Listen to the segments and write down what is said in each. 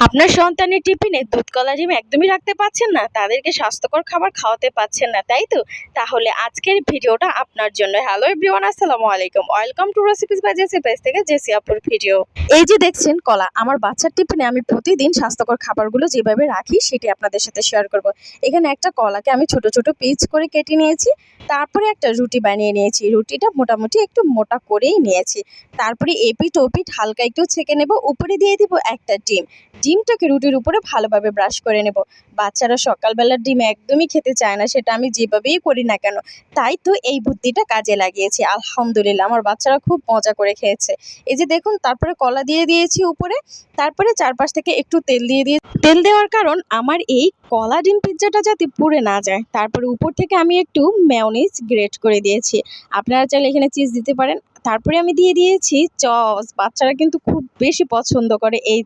আপনার সন্তানের টিফিনে দুধ কলা ডিম একদমই রাখতে পারছেন না, তাদেরকে স্বাস্থ্যকর খাবার খাওয়াতে পারছেন না, তাই তো? তাহলে আজকের ভিডিওটা আপনার জন্য। হ্যালো এভরিওয়ান, আসসালামু আলাইকুম, welcome to recipes by JC page থেকে জেসি আপুর ভিডিও। এই যে দেখছেন কলা, আমার বাচ্চার টিফিনে আমি প্রতিদিন স্বাস্থ্যকর খাবারগুলো যেভাবে রাখি সেটি আপনাদের সাথে শেয়ার করব। এখানে একটা কলাকে আমি ছোট ছোট পিস করে কেটে নিয়েছি, তারপরে একটা রুটি বানিয়ে নিয়েছি। রুটিটা মোটামুটি একটু মোটা করেই নিয়েছি। তারপরে এপিঠ ওপিঠ হালকা একটু ছেঁকে নেব, উপরে দিয়ে দিব একটা ডিম। ডিমটাকে রুটির উপরে ভালোভাবে ব্রাশ করে নেব। বাচ্চারা সকালবেলার ডিম একদমই খেতে চায় না, সেটা আমি যেভাবেই করি না কেন। তাই তো এই বুদ্ধিটা কাজে লাগিয়েছি। আলহামদুলিল্লাহ, আমার বাচ্চারা খুব মজা করে খেয়েছে। এই যে দেখুন, তারপরে কলা দিয়ে দিয়েছি উপরে। তারপরে চারপাশ থেকে একটু তেল দেওয়ার কারণ আমার এই কলা ডিম পিৎজাটা যাতে পুড়ে না যায়। তারপরে উপর থেকে আমি একটু মেয়োনিজ গ্রেট করে দিয়েছি। আপনারা চাইলে এখানে চিজ দিতে পারেন। তারপরে আমি দিয়ে দিয়েছি সস। বাচ্চারা কিন্তু খুব বেশি পছন্দ করে এই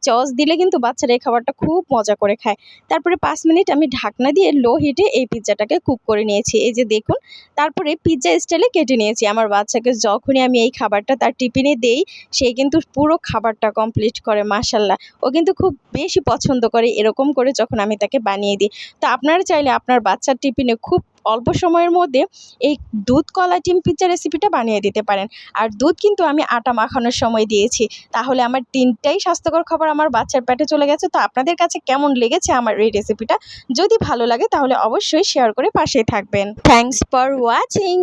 সস দিলে কিন্তু বাচ্চারা এই খাবারটা খুব মজা করে খায়। তারপরে ৫ মিনিট আমি ঢাকনা দিয়ে লো হিটে এই পিৎজাটাকে কুক করে নিয়েছি। এই যে দেখুন, তারপরে পিৎজা স্টাইলে কেটে নিয়েছি। আমার বাচ্চাকে যখনই আমি এই খাবারটা তার টিফিনে দেই, সে কিন্তু পুরো খাবারটা কমপ্লিট করে মাশাআল্লাহ। ও কিন্তু খুব বেশি পছন্দ করে এরকম করে যখন আমি তাকে বানিয়ে দিই। তো আপনারা চাইলে আপনার বাচ্চার টিফিনে খুব অল্প সময়ের মধ্যে এই দুধ কলা ডিম পিৎজা রেসিপিটা বানিয়ে দিতে পারেন। আর দুধ কিন্তু আমি আটা মাখানোর সময় দিয়েছি। তাহলে আমার ৩টাই স্বাস্থ্যকর খাবার আমার বাচ্চার পেটে চলে গেছে। তো আপনাদের কাছে কেমন লেগেছে আমার এই রেসিপিটা? যদি ভালো লাগে তাহলে অবশ্যই শেয়ার করে পাশেই থাকবেন। Thanks for watching.